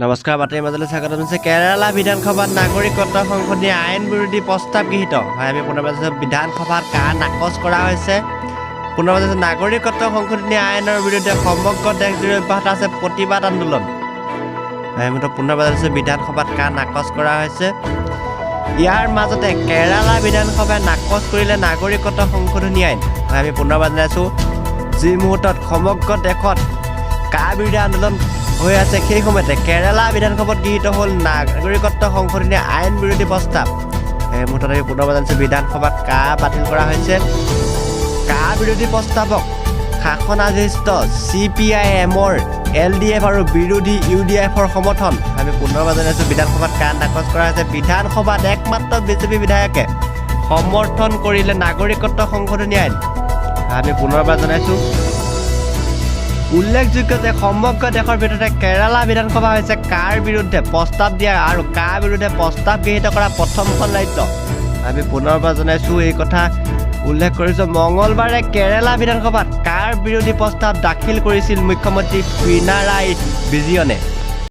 নমস্কাৰ বাতৰি মাজলৈ স্বাগতম জনাইছে কেৰালা বিধানসভাত নাগৰিকত্ব সংশোধনী আইন বিৰোধী প্ৰস্তাৱ গৃহীত হয় আমি পুনৰ বিধানসভাত কাৰ নাকচ কৰা হৈছে পুনৰ নাগৰিকত্ব সংশোধনী আইনৰ বিৰুদ্ধে সমগ্ৰ দেশজুৰি অব্যাহত আছে প্ৰতিবাদ আন্দোলন হয় পুনৰ বিধানসভাত কাৰ নাকচ কৰা হৈছে ইয়াৰ মাজতে কেৰালা বিধানসভাই নাকচ কৰিলে নাগৰিকত্ব সংশোধনী আইন হয় আমি পুনৰ জনাইছোঁ যি মুহূৰ্তত সমগ্ৰ দেশত কাৰ বিৰোধী আন্দোলন হৈ আছে সেই সময়তে কেৰালা বিধানসভাত গৃহীত হ'ল নাগৰিকত্ব সংশোধনী আইন বিৰোধী প্ৰস্তাৱ এই মুহূৰ্তত আমি পুনৰ জানিছোঁ বিধানসভাত কাৰ বাতিল কৰা হৈছে কাৰ বিৰোধী প্ৰস্তাৱক শাসনাধিষ্ঠ CPIMৰ LDF আৰু বিৰোধী UDFৰ সমৰ্থন আমি পুনৰ জানিছোঁ বিধানসভাত কাৰ নাকচ কৰা হৈছে বিধানসভাত একমাত্ৰ BJP বিধায়কে সমৰ্থন কৰিলে নাগৰিকত্ব সংশোধনী আইন আমি পুনৰ জনাইছোঁ উল্লেখযোগ্য যে সমগ্ৰ দেশৰ ভিতৰতে কেৰালা বিধানসভা হৈছে কাৰ বিৰুদ্ধে প্ৰস্তাৱ দিয়া আৰু কাৰ বিৰুদ্ধে প্ৰস্তাৱ গৃহীত কৰা প্ৰথমখন ৰাজ্য আমি পুনৰ জনাইছোঁ এই কথা উল্লেখ কৰিছোঁ মঙলবাৰে কেৰালা বিধানসভাত কাৰ বিৰোধী প্ৰস্তাৱ দাখিল কৰিছিল মুখ্যমন্ত্ৰী পিনাৰায়ি বিজয়নে